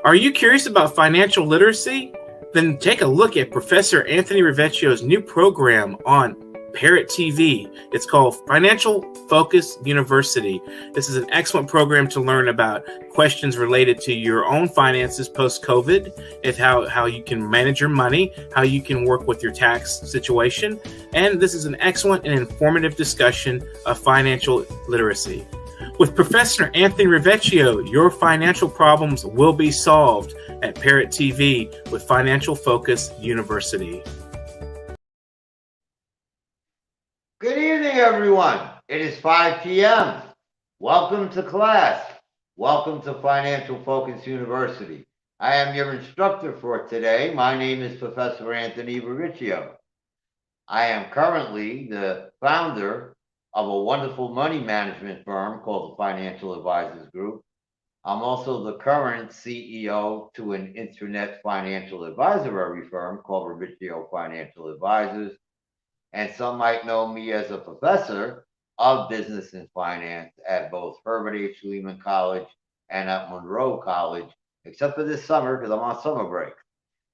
Are you curious about financial literacy? Then take a look at Professor Anthony RIVIECIO's new program on Parrot TV. It's called Financial Focus University. This is an excellent program to learn about questions related to your own finances post-COVID, and how you can manage your money, how you can work with your tax situation. And this is an excellent and informative discussion of financial literacy. With Professor Anthony RIVIECIO, your financial problems will be solved at Parrot TV with Financial Focus University. Good evening, everyone. It is 5 p.m. Welcome to class. Welcome to Financial Focus University. I am your instructor for today. My name is Professor Anthony RIVIECIO. I am currently the founder of a wonderful money management firm called the Financial Advisors Group. I'm also the current CEO to an internet financial advisory firm called RIVIECIO Financial Advisors. And some might know me as a professor of business and finance at both Herbert H. Lehman College and at Monroe College, except for this summer because I'm on summer break.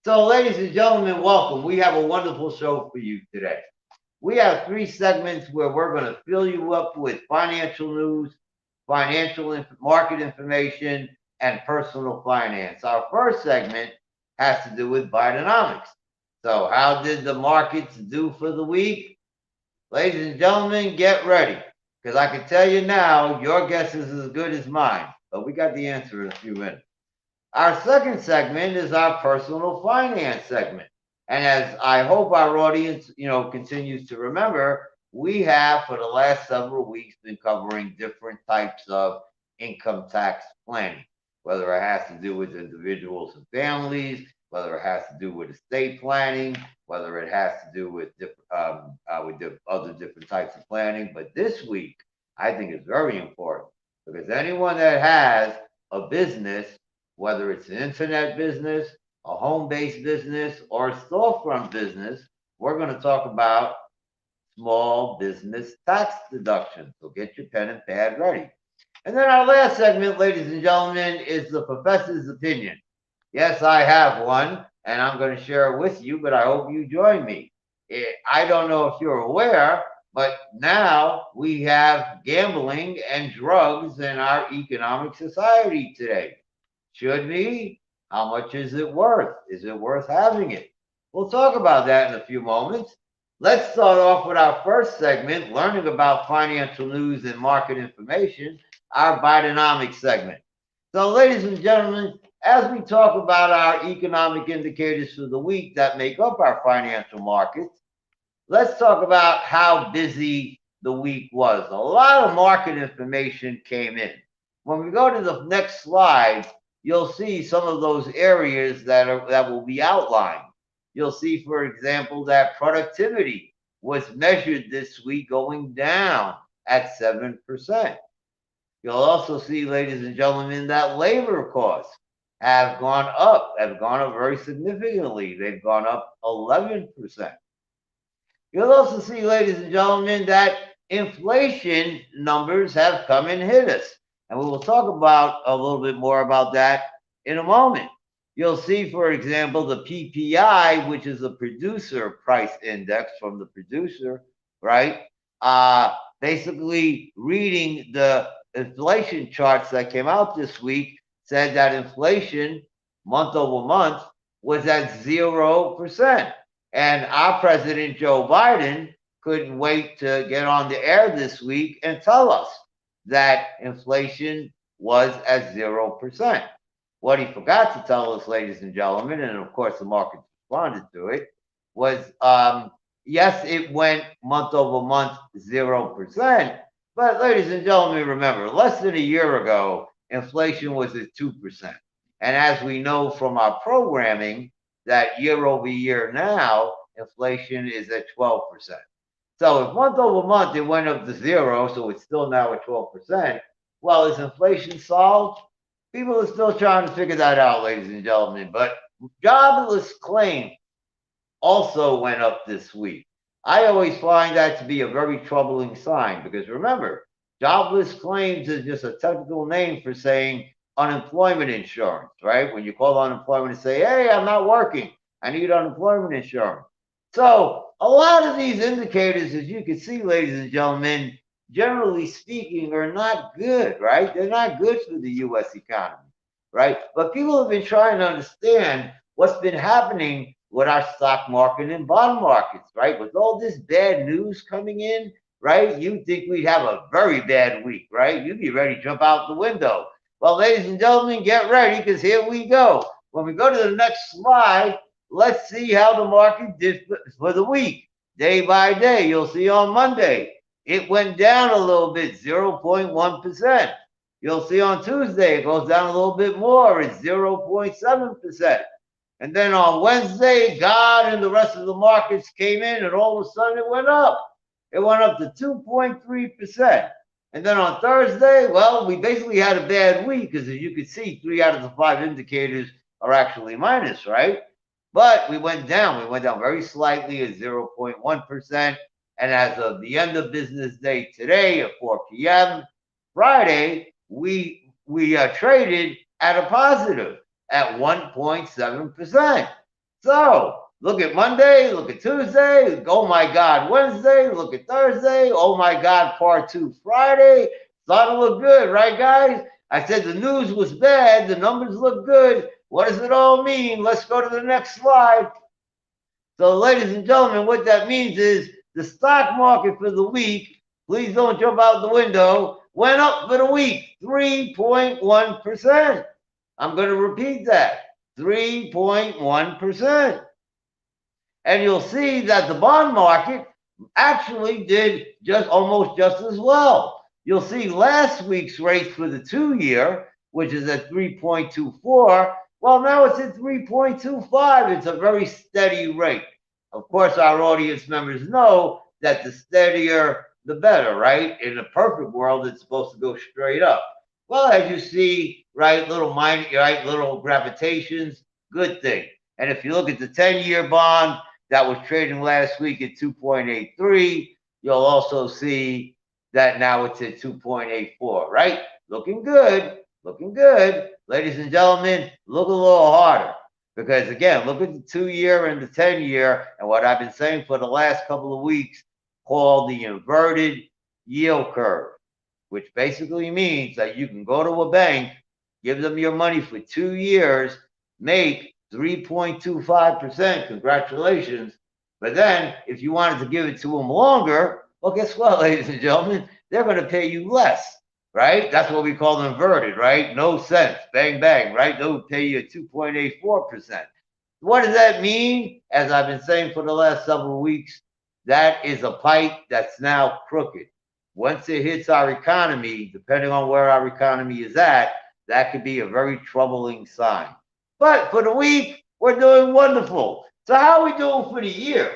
So, ladies and gentlemen, welcome. We have a wonderful show for you today. We have 3 segments where we're going to fill you up with financial news, financial market information, and personal finance. Our first segment has to do with Bidenomics. So how did the markets do for the week? Ladies and gentlemen, get ready, because I can tell you now, your guess is as good as mine, but we got the answer in a few minutes. Our second segment is our personal finance segment. And as I hope our audience, continues to remember, we have for the last several weeks been covering different types of income tax planning, whether it has to do with individuals and families, whether it has to do with estate planning, whether it has to do with other different types of planning. But this week, I think is very important because anyone that has a business, whether it's an internet business, a home-based business, or a storefront business, we're going to talk about small business tax deduction. So get your pen and pad ready. And then our last segment, ladies and gentlemen, is the professor's opinion. Yes, I have one, and I'm going to share it with you, but I hope you join me. I don't know if you're aware, but now we have gambling and drugs in our economic society today. Should we? How much is it worth? Is it worth having it? We'll talk about that in a few moments. Let's start off with our first segment, learning about financial news and market information, our Bidenomics segment. So, ladies and gentlemen, as we talk about our economic indicators for the week that make up our financial markets, let's talk about how busy the week was. A lot of market information came in. When we go to the next slide, you'll see some of those areas that will be outlined. You'll see, for example, that productivity was measured this week going down at 7%. You'll also see, ladies and gentlemen, that labor costs have gone up very significantly. They've gone up 11%. You'll also see, ladies and gentlemen, that inflation numbers have come and hit us. And we will talk about a little bit more about that in a moment. You'll see, for example, the PPI, which is a producer price index from the producer, right? Basically reading the inflation charts that came out this week said that inflation month over month was at 0%. And our president, Joe Biden, couldn't wait to get on the air this week and tell us that inflation was at 0%. What he forgot to tell us, ladies and gentlemen, and of course the market responded to it, was yes, it went month over month 0%. But ladies and gentlemen, remember, less than a year ago, inflation was at 2%. And as we know from our programming, that year over year now, inflation is at 12%. So if month over month it went up to 0, so it's still now at 12%, well, is inflation solved? People are still trying to figure that out, ladies and gentlemen. But jobless claims also went up this week. I always find that to be a very troubling sign because remember, jobless claims is just a technical name for saying unemployment insurance, right? When you call unemployment and say, hey, I'm not working, I need unemployment insurance. So a lot of these indicators, as you can see, ladies and gentlemen, generally speaking, are not good, right? They're not good for the U.S. economy, right? But people have been trying to understand what's been happening with our stock market and bond markets, right? With all this bad news coming in, right? You think we'd have a very bad week, right? You'd be ready to jump out the window. Well, ladies and gentlemen, get ready, because here we go. When we go to the next slide, let's see how the market did for the week, day by day. You'll see on Monday, it went down a little bit, 0.1%. You'll see on Tuesday, it goes down a little bit more, it's 0.7%. And then on Wednesday, God and the rest of the markets came in, and all of a sudden it went up. It went up to 2.3%. And then on Thursday, well, we basically had a bad week, because as you can see, 3 out of the 5 indicators are actually minus, right? But we went down. We went down very slightly at 0.1%. And as of the end of business day today at 4 p.m., Friday, we traded at a positive at 1.7%. So look at Monday, look at Tuesday, oh my God, Wednesday, look at Thursday, oh my God, part 2 Friday. Starting to look good, right, guys? I said the news was bad, the numbers look good. What does it all mean? Let's go to the next slide. So, ladies and gentlemen, what that means is the stock market for the week, please don't jump out the window, went up for the week, 3.1%. I'm going to repeat that, 3.1%. And you'll see that the bond market actually did almost just as well. You'll see last week's rates for the 2-year, which is at 3.24. Well, now it's at 3.25. It's a very steady rate. Of course, our audience members know that the steadier, the better, right? In a perfect world, it's supposed to go straight up. Well, as you see, right, little gravitations, good thing. And if you look at the 10-year bond that was trading last week at 2.83, you'll also see that now it's at 2.84, right? Looking good, looking good. Ladies and gentlemen, look a little harder, because again, look at the 2-year and the 10-year, and what I've been saying for the last couple of weeks, called the inverted yield curve, which basically means that you can go to a bank, give them your money for 2 years, make 3.25%, congratulations. But then if you wanted to give it to them longer, well, guess what, ladies and gentlemen? They're going to pay you less, right? That's what we call them inverted, right? No cents, bang, bang, right? They'll pay you 2.84%. What does that mean? As I've been saying for the last several weeks, that is a pipe that's now crooked. Once it hits our economy, depending on where our economy is at, that could be a very troubling sign. But for the week, we're doing wonderful. So how are we doing for the year,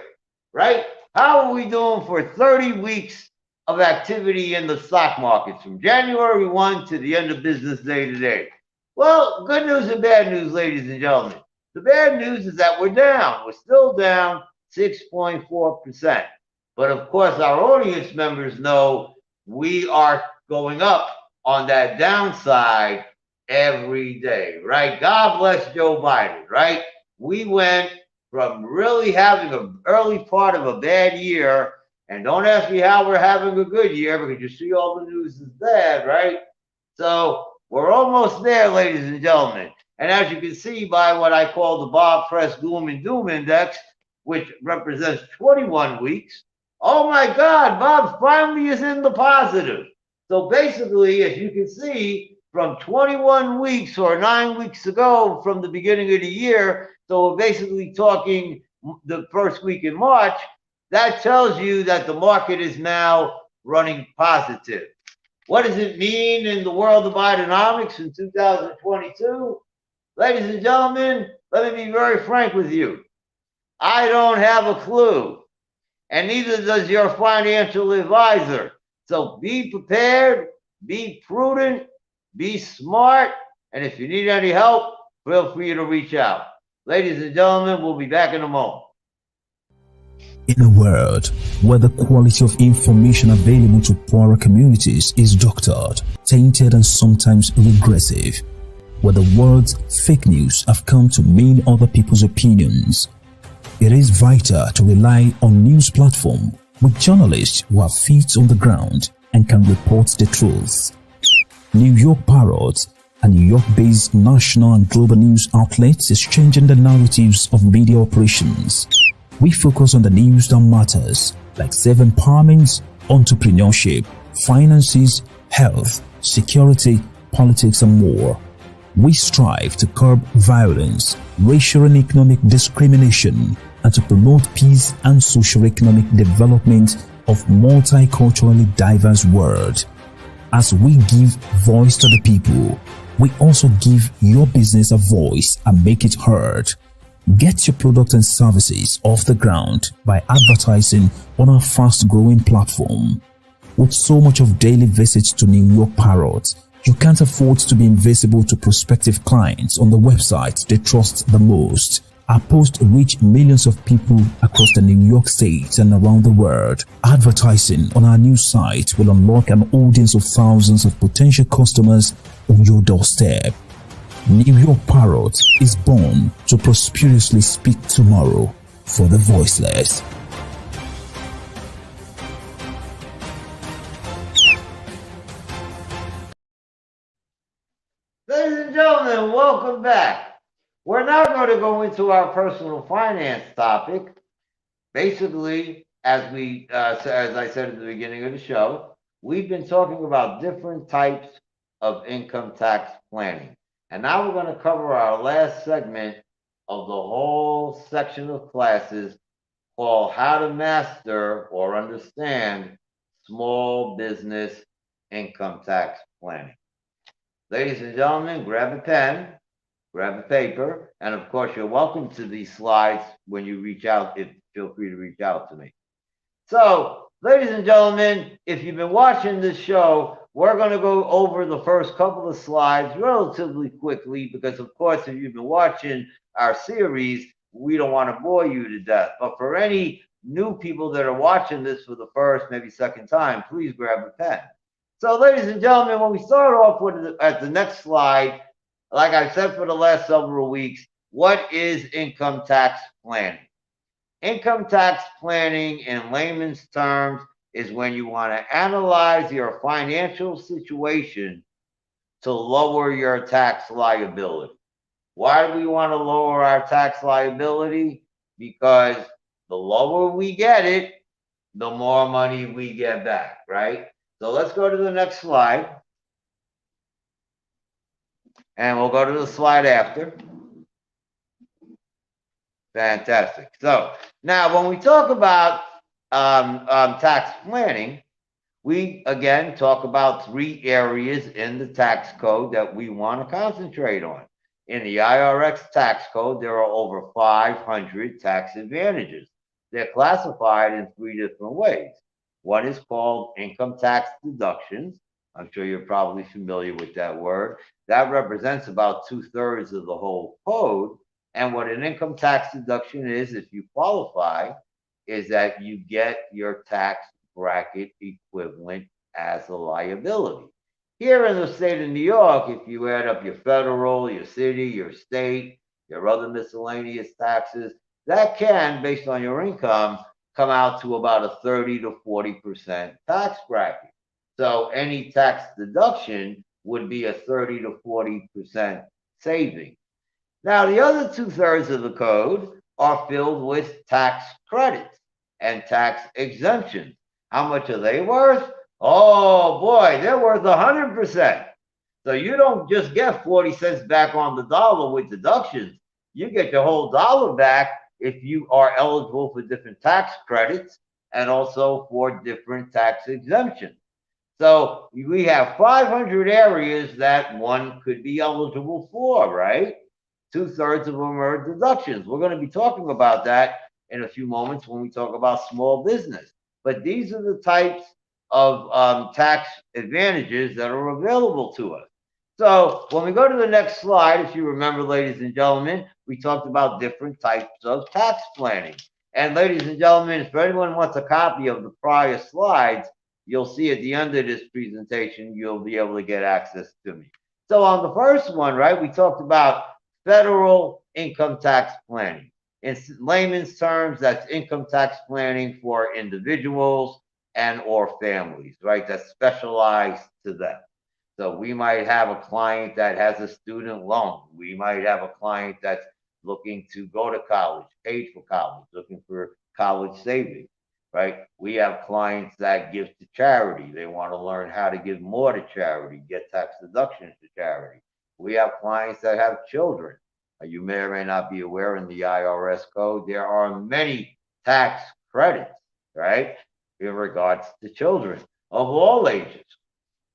right? How are we doing for 30 weeks of activity in the stock markets from January 1 to the end of business day today? Well, good news and bad news, ladies and gentlemen. The bad news is that we're down. We're still down 6.4%. But of course, our audience members know we are going up on that downside every day, right? God bless Joe Biden, right? We went from really having an early part of a bad year, and don't ask me how we're having a good year, because you see all the news is bad, right? So we're almost there, ladies and gentlemen. And as you can see by what I call the Bob Press Gloom and Doom Index, which represents 21 weeks, oh my God, Bob finally is in the positive. So basically, as you can see, from 21 weeks or 9 weeks ago from the beginning of the year, so we're basically talking the first week in March, that tells you that the market is now running positive. What does it mean in the world of Bidenomics in 2022? Ladies and gentlemen, let me be very frank with you. I don't have a clue, and neither does your financial advisor. So be prepared, be prudent, be smart, and if you need any help, feel free to reach out. Ladies and gentlemen, we'll be back in a moment. In a world where the quality of information available to poorer communities is doctored, tainted, and sometimes regressive, where the words fake news have come to mean other people's opinions. It is vital to rely on news platforms with journalists who have feet on the ground and can report the truth. New York Parrot, a New York-based national and global news outlet, is changing the narratives of media operations. We focus on the news that matters, like self-empowerment, entrepreneurship, finances, health, security, politics, and more. We strive to curb violence, racial and economic discrimination, and to promote peace and socio-economic development of multiculturally diverse world. As we give voice to the people, we also give your business a voice and make it heard. Get your products and services off the ground by advertising on our fast-growing platform. With so much of daily visits to New York Parrot, you can't afford to be invisible to prospective clients on the website they trust the most. Our posts reach millions of people across the New York State and around the world. Advertising on our new site will unlock an audience of thousands of potential customers on your doorstep. New York Parrot is born to prosperously speak tomorrow for the voiceless. Ladies and gentlemen, welcome back. We're now going to go into our personal finance topic. Basically, as I said at the beginning of the show, we've been talking about different types of income tax planning. And now we're going to cover our last segment of the whole section of classes called How to Master or Understand Small Business Income Tax Planning. Ladies and gentlemen, grab a pen, grab a paper, and of course, you're welcome to these slides when you reach out. Feel free to reach out to me. So, ladies and gentlemen, if you've been watching this show, we're going to go over the first couple of slides relatively quickly because, of course, if you've been watching our series, we don't want to bore you to death. But for any new people that are watching this for the first, maybe second time, please grab a pen. So, ladies and gentlemen, when we start off with at the next slide, like I said for the last several weeks, what is income tax planning? Income tax planning, in layman's terms, is when you want to analyze your financial situation to lower your tax liability. Why do we want to lower our tax liability? Because the lower we get it, the more money we get back, right? So let's go to the next slide. And we'll go to the slide after. Fantastic. So now when we talk about tax planning, we again talk about 3 areas in the tax code that we want to concentrate on. In the IRS tax code, there are over 500 tax advantages. They're classified in 3 different ways. One is called income tax deductions. I'm sure you're probably familiar with that word. That represents about 2/3 of the whole code. And what an income tax deduction is, if you qualify, is that you get your tax bracket equivalent as a liability. Here in the state of New York, if you add up your federal, your city, your state, your other miscellaneous taxes, that can, based on your income, come out to about a 30 to 40% tax bracket. So any tax deduction would be a 30 to 40% saving. Now, the other 2/3 of the code are filled with tax credits and tax exemptions. How much are they worth? Oh boy, they're worth 100%. So you don't just get 40 cents back on the dollar with deductions. You get your whole dollar back if you are eligible for different tax credits and also for different tax exemptions. So we have 500 areas that one could be eligible for, right? 2/3 of them are deductions. We're going to be talking about that in a few moments when we talk about small business. But these are the types of tax advantages that are available to us. So when we go to the next slide, if you remember, ladies and gentlemen, we talked about different types of tax planning. And ladies and gentlemen, if anyone wants a copy of the prior slides, you'll see at the end of this presentation, you'll be able to get access to me. So on the first one, right, we talked about federal income tax planning. In layman's terms, that's income tax planning for individuals and or families, right? That's specialized to them. So we might have a client that has a student loan. We might have a client that's looking to go to college, paid for college, looking for college savings, right? We have clients that give to charity. They want to learn how to give more to charity, get tax deductions to charity. We have clients that have children. You may or may not be aware, in the IRS code, there are many tax credits, right, in regards to children of all ages,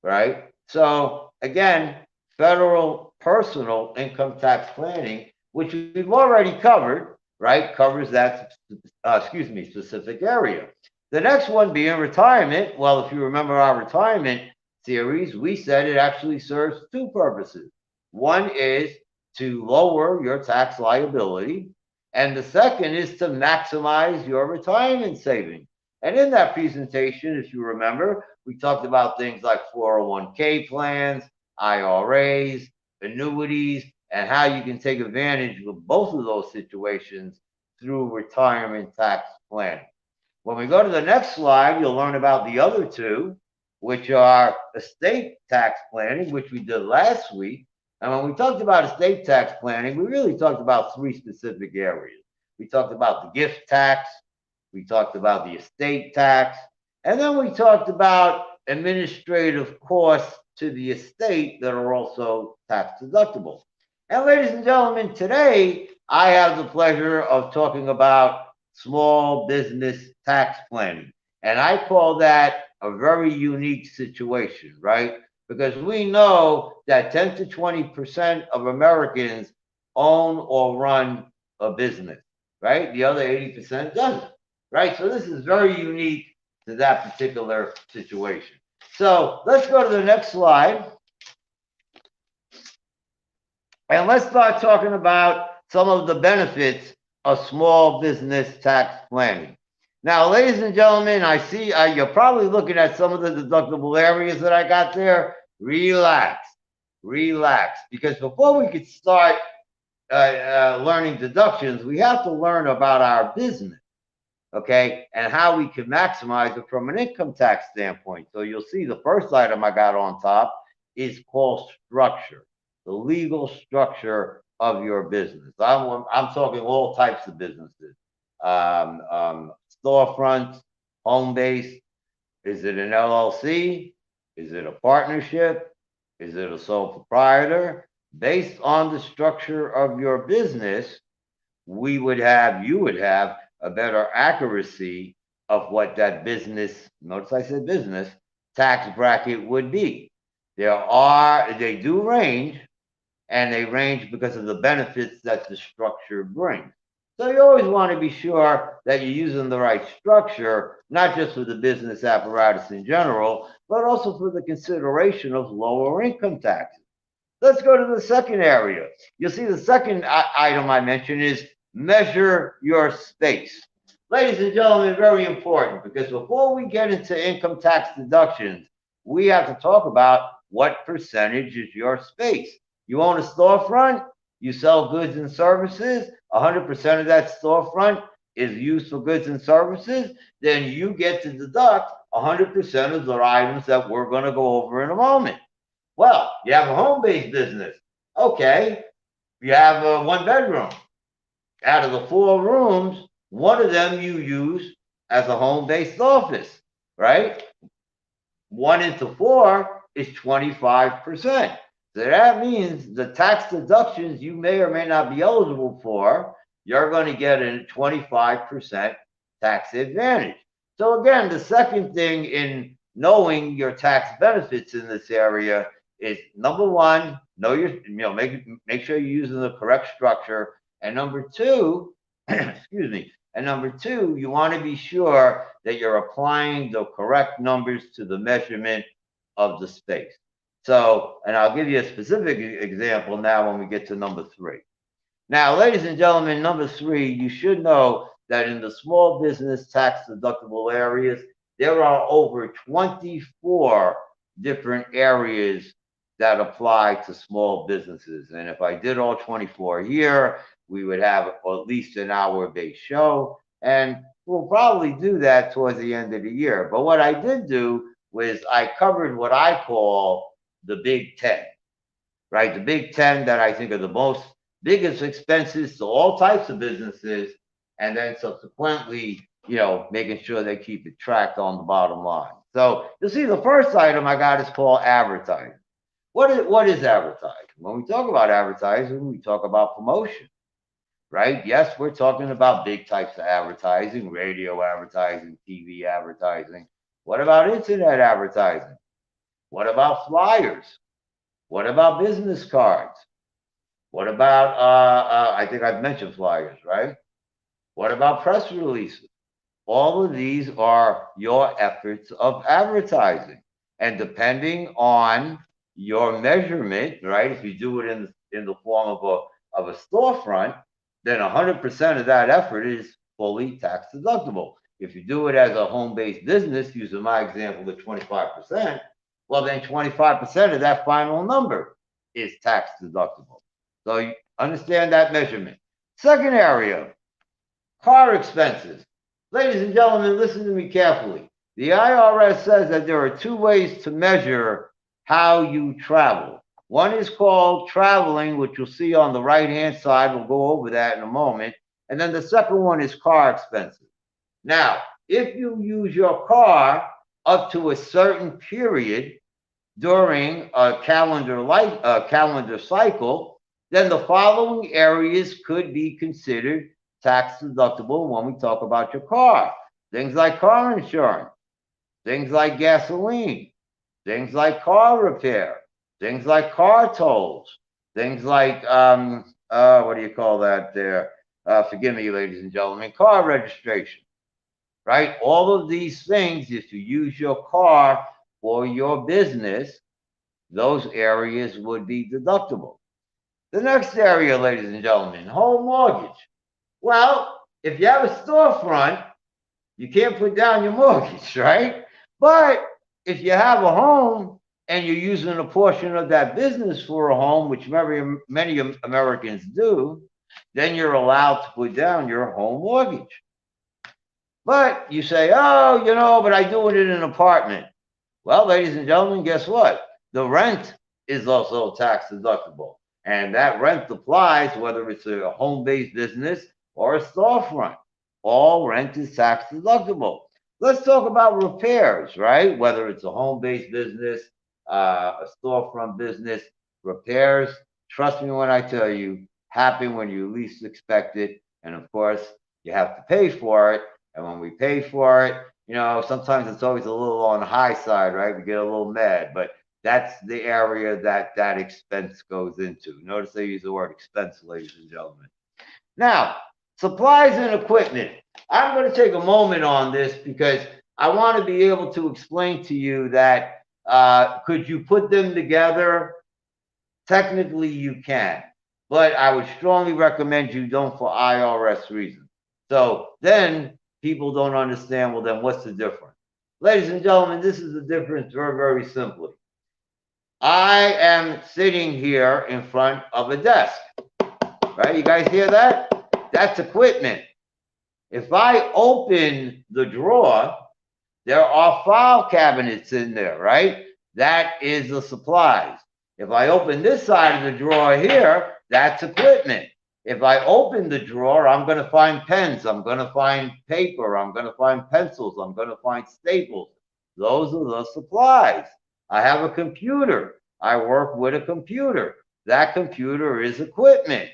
right? So again, federal personal income tax planning, which we've already covered, right, covers that, specific area. The next one being retirement. Well, if you remember our retirement series, we said it actually serves two purposes. One is to lower your tax liability, and the second is to maximize your retirement savings. And in that presentation, if you remember, we talked about things like 401k plans, IRAs, annuities, and how you can take advantage of both of those situations through retirement tax planning. When we go to the next slide, you'll learn about the other two, which are estate tax planning, which we did last week. And when we talked about estate tax planning, we really talked about three specific areas. We talked about the gift tax, we talked about the estate tax, and then we talked about administrative costs to the estate that are also tax deductible. And ladies and gentlemen, today I have the pleasure of talking about small business tax planning. And I call that a very unique situation, right? Because we know that 10 to 20% of Americans own or run a business, right? The other 80% doesn't, right? So this is very unique to that particular situation. So let's go to the next slide. And let's start talking about some of the benefits of small business tax planning. Now, ladies and gentlemen, I see you're probably looking at some of the deductible areas that I got there. Relax, because before we could start learning deductions, we have to learn about our business, okay, and how we can maximize it from an income tax standpoint. So you'll see the first item I got on top is called structure, the legal structure of your business. I'm talking all types of businesses, storefronts, home base. Is it an LLC? Is it a partnership? Is it a sole proprietor? Based on the structure of your business, you would have a better accuracy of what that business, notice I said business, tax bracket would be. They do range, and they range because of the benefits that the structure brings. So you always want to be sure that you're using the right structure, not just for the business apparatus in general, but also for the consideration of lower income taxes. Let's go to the second area. You'll see the second item I mentioned is measure your space. Ladies and gentlemen, very important, because before we get into income tax deductions, we have to talk about what percentage is your space. You own a storefront, you sell goods and services, 100% of that storefront is used for goods and services, then you get to deduct 100% of the items that we're going to go over in a moment. Well, you have a home-based business. Okay, you have a one bedroom. Out of the 4 rooms, one of them you use as a home-based office, right? 1 into 4 is 25%. So that means the tax deductions you may or may not be eligible for, you're going to get a 25% tax advantage. So again, the second thing in knowing your tax benefits in this area is, number one, make sure you're using the correct structure. And number two, you want to be sure that you're applying the correct numbers to the measurement of the space. So, and I'll give you a specific example now when we get to number 3. Now, ladies and gentlemen, number 3, you should know that in the small business tax deductible areas, there are over 24 different areas that apply to small businesses. And if I did all 24 here, we would have at least an hour-based show. And we'll probably do that towards the end of the year. But what I did do was I covered what I call the Big 10, right? The Big 10 that I think are the biggest expenses to all types of businesses. And then subsequently, making sure they keep it tracked on the bottom line. So you see, the first item I got is called advertising. What is advertising? When we talk about advertising, we talk about promotion, right? Yes, we're talking about big types of advertising, radio advertising, TV advertising. What about internet advertising? What about flyers? What about business cards? What about, I think I've mentioned flyers, right? What about press releases? All of these are your efforts of advertising. And depending on your measurement, right? If you do it in the form of a storefront, then 100% of that effort is fully tax deductible. If you do it as a home-based business, using my example of 25%, well, then 25% of that final number is tax deductible. So you understand that measurement. Second area, car expenses. Ladies and gentlemen, listen to me carefully. The IRS says that there are two ways to measure how you travel. One is called traveling, which you'll see on the right-hand side. We'll go over that in a moment. And then the second one is car expenses. Now, if you use your car up to a certain period during a calendar cycle, then the following areas could be considered tax deductible when we talk about your car. Things like car insurance, things like gasoline, things like car repair, things like car tolls, things like, what do you call that there? Forgive me, ladies and gentlemen, car registration, right? All of these things, if you use your car for your business, those areas would be deductible. The next area, ladies and gentlemen, home mortgage. Well, if you have a storefront, you can't put down your mortgage, right? But if you have a home and you're using a portion of that business for a home, which many Americans do, then you're allowed to put down your home mortgage. But you say, oh, but I do it in an apartment. Well, ladies and gentlemen, guess what? The rent is also tax deductible. And that rent applies whether it's a home-based business or a storefront. All rent is tax deductible. Let's talk about repairs, right? Whether it's a home-based business, a storefront business, repairs, trust me when I tell you, happen when you least expect it. And of course, you have to pay for it. And when we pay for it, sometimes it's always a little on the high side, right? We get a little mad, but that's the area that expense goes into. Notice I use the word expense, ladies and gentlemen. Now, supplies and equipment. I'm going to take a moment on this because I want to be able to explain to you that could you put them together? Technically, you can, but I would strongly recommend you don't for IRS reasons. So then people don't understand, well, then what's the difference? Ladies and gentlemen, this is the difference very, very simply. I am sitting here in front of a desk, right? You guys hear that? That's equipment. If I open the drawer, there are file cabinets in there, right? That is the supplies. If I open this side of the drawer here, that's equipment. If I open the drawer, I'm going to find pens. I'm going to find paper. I'm going to find pencils. I'm going to find staples. Those are the supplies. I have a computer. I work with a computer. That computer is equipment.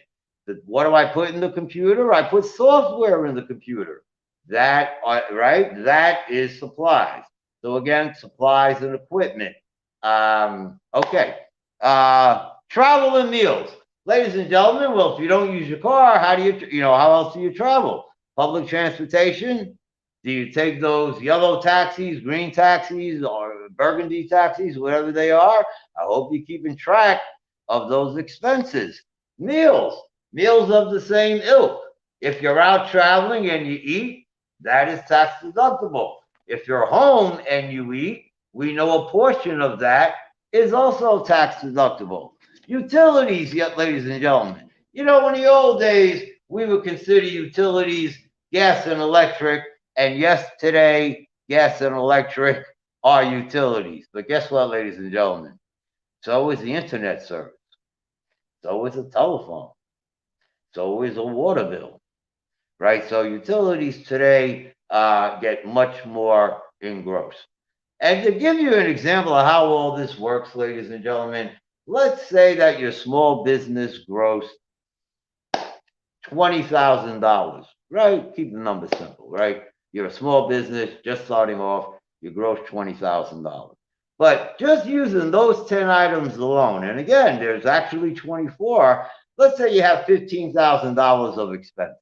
What do I put in the computer? I put software in the computer. That, right? That is supplies. So again, supplies and equipment. Okay. Travel and meals. Ladies and gentlemen, well, if you don't use your car, how do how else do you travel? Public transportation? Do you take those yellow taxis, green taxis, or burgundy taxis, whatever they are? I hope you're keeping track of those expenses. Meals of the same ilk. If you're out traveling and you eat, that is tax deductible. If you're home and you eat, we know a portion of that is also tax deductible. Utilities, yet, ladies and gentlemen. You know, in the old days, we would consider utilities gas and electric. And yes, today, gas and electric are utilities. But guess what, ladies and gentlemen? So is the internet service. So is a telephone. So is a water bill, right? So utilities today get much more engrossed. And to give you an example of how all this works, ladies and gentlemen, let's say that your small business grossed $20,000, right? Keep the number simple, right? You're a small business just starting off, you gross $20,000. But just using those 10 items alone, and again, there's actually 24. Let's say you have $15,000 of expense,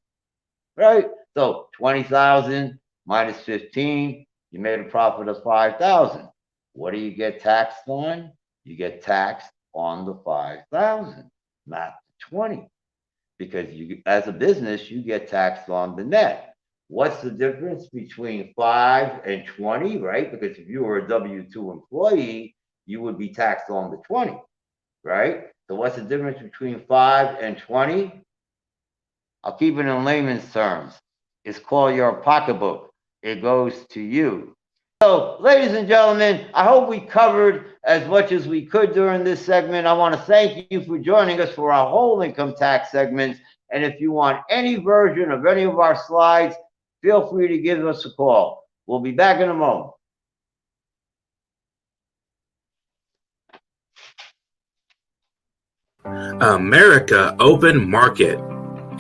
right? So 20,000 minus 15, you made a profit of 5,000. What do you get taxed on? You get taxed on the 5,000, not the 20, because you, as a business, you get taxed on the net. What's the difference between 5 and 20, right? Because if you were a W-2 employee, you would be taxed on the 20, right? So what's the difference between 5 and 20? I'll keep it in layman's terms. It's called your pocketbook. It goes to you. So, ladies and gentlemen, I hope we covered as much as we could during this segment. I want to thank you for joining us for our whole income tax segments. And if you want any version of any of our slides, feel free to give us a call. We'll be back in a moment. America Open Market,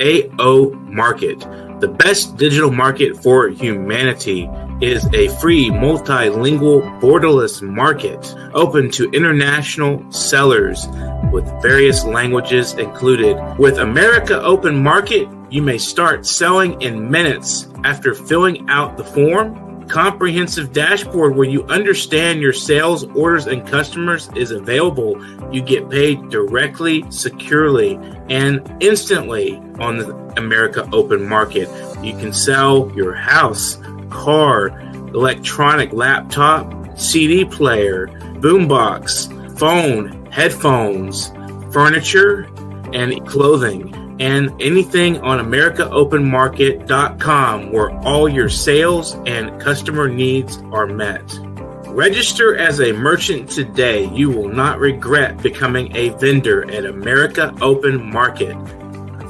AO Market. The best digital market for humanity is a free, multilingual, borderless market open to international sellers with various languages included. With America Open Market, you may start selling in minutes after filling out the form. Comprehensive dashboard where you understand your sales, orders, and customers is available. You get paid directly, securely, and instantly on the America Open Market. You can sell your house, car, electronic laptop, CD player, boombox, phone, headphones, furniture, and clothing, and anything on AmericaOpenMarket.com where all your sales and customer needs are met. Register as a merchant today. You will not regret becoming a vendor at America Open Market.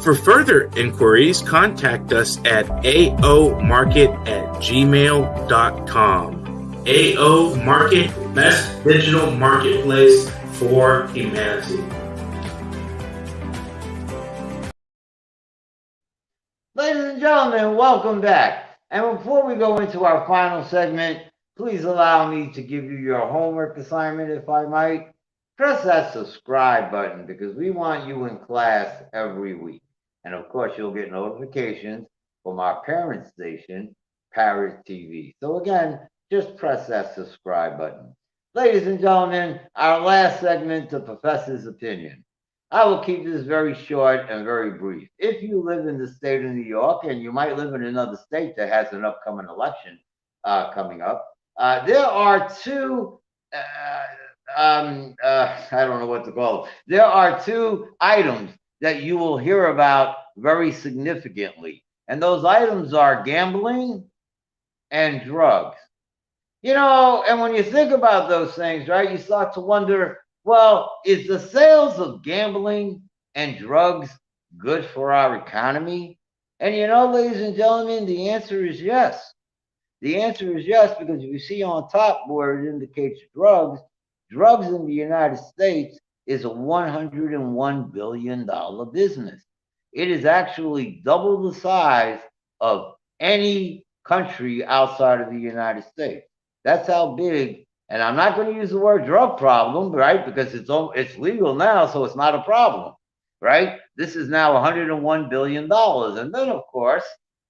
For further inquiries, contact us at aomarket@gmail.com. AO Market, best digital marketplace for humanity. Ladies and gentlemen, welcome back. And before we go into our final segment, please allow me to give you your homework assignment, if I might. Press that subscribe button because we want you in class every week. And of course, you'll get notifications from our parent station, Parrot TV. So again, just press that subscribe button. Ladies and gentlemen, our last segment, the professor's opinion. I will keep this very short and very brief. If you live in the state of New York, and you might live in another state that has an upcoming election coming up, there are two, I don't know what to call them. There are two items that you will hear about very significantly. And those items are gambling and drugs. You know, and when you think about those things, right, you start to wonder, well, is the sales of gambling and drugs good for our economy? And you know, ladies and gentlemen, the answer is yes. The answer is yes, because if you see on top where it indicates drugs, drugs in the United States is a $101 billion business. It is actually double the size of any country outside of the United States. That's how big. And I'm not going to use the word drug problem, right? Because it's legal now, so it's not a problem, right? This is now $101 billion. And then, of course,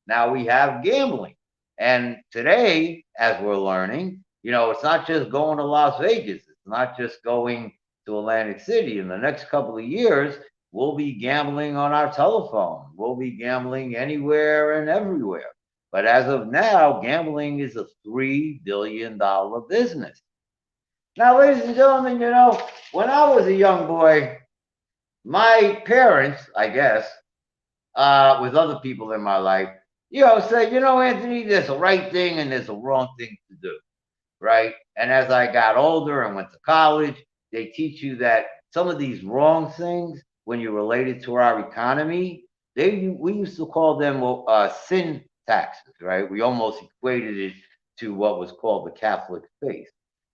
now we have gambling. And today, as we're learning, you know, it's not just going to Las Vegas. It's not just going to Atlantic City. In the next couple of years, we'll be gambling on our telephone. We'll be gambling anywhere and everywhere. But as of now, gambling is a $3 billion business. Now, ladies and gentlemen, you know, when I was a young boy, my parents, I guess, with other people in my life, you know, say, you know, Anthony, there's a right thing and there's a wrong thing to do, right? And as I got older and went to college, they teach you that some of these wrong things, when you relate it to our economy, we used to call them sin taxes, right? We almost equated it to what was called the Catholic faith,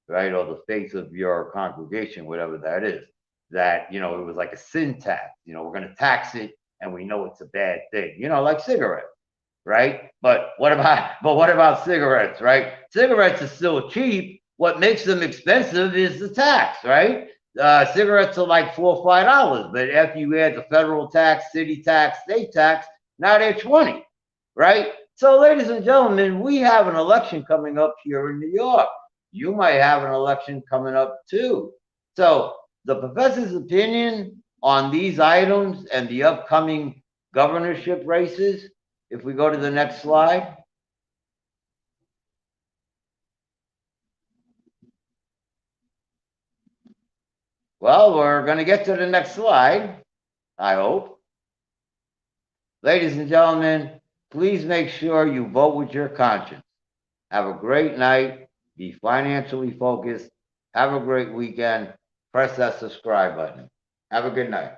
right? Or the faith of your congregation, whatever that is. That, you know, it was like a sin tax. You know, we're going to tax it, and we know it's a bad thing. You know, like cigarettes, right? But what about cigarettes, right? Cigarettes are still cheap. What makes them expensive is the tax, right? Cigarettes are like $4 or $5, but after you add the federal tax, city tax, state tax, now they're 20, right? So, ladies and gentlemen, we have an election coming up here in New York. You might have an election coming up too. So, the professor's opinion on these items and the upcoming governorship races, if we go to the next slide. Well, we're going to get to the next slide, I hope. Ladies and gentlemen, please make sure you vote with your conscience. Have a great night. Be financially focused. Have a great weekend. Press that subscribe button. Have a good night.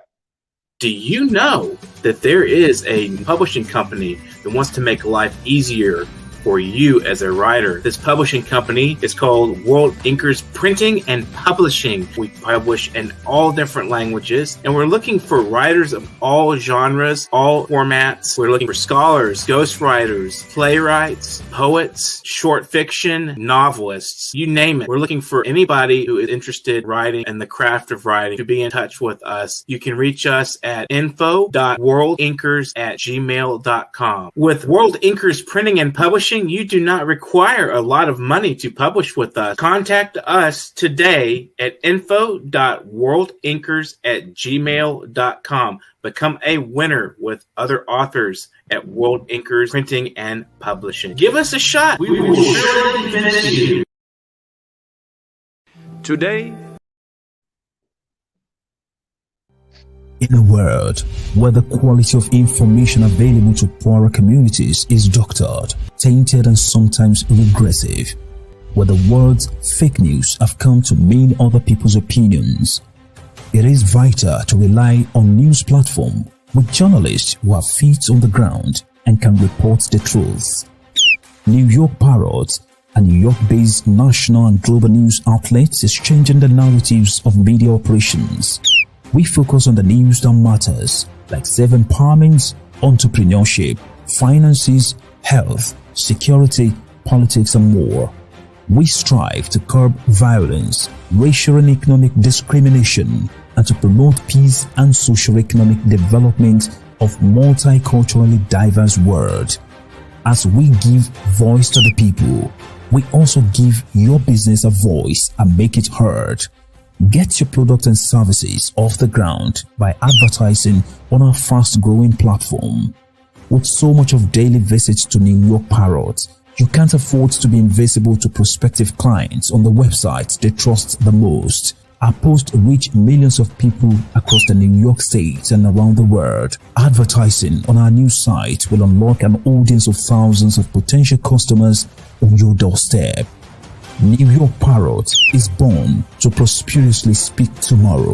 Do you know that there is a publishing company that wants to make life easier for you as a writer? This publishing company is called World Inkers Printing and Publishing. We publish in all different languages, and we're looking for writers of all genres, all formats. We're looking for scholars, ghostwriters, playwrights, poets, short fiction, novelists, you name it. We're looking for anybody who is interested in writing and the craft of writing to be in touch with us. You can reach us at info.worldinkers@gmail.com. With World Inkers Printing and Publishing, you do not require a lot of money to publish with us. Contact us today at info.worldinkers@gmail.com. Become a winner with other authors at World Inkers Printing and Publishing. Give us a shot. We will surely finish you. Today, in a world where the quality of information available to poorer communities is doctored, tainted and sometimes regressive, where the words fake news have come to mean other people's opinions, it is vital to rely on news platforms with journalists who have feet on the ground and can report the truth. New York Parrot, a New York-based national and global news outlet, is changing the narratives of media operations. We focus on the news that matters, like self-empowerment, entrepreneurship, finances, health, security, politics, and more. We strive to curb violence, racial and economic discrimination, and to promote peace and socio-economic development of multiculturally diverse world. As we give voice to the people, we also give your business a voice and make it heard. Get your products and services off the ground by advertising on our fast-growing platform. With so much of daily visits to New York Parrot, you can't afford to be invisible to prospective clients on the websites they trust the most. Our posts reach millions of people across the New York State and around the world. Advertising on our news site will unlock an audience of thousands of potential customers on your doorstep. New York Parrot is born to prosperously speak tomorrow.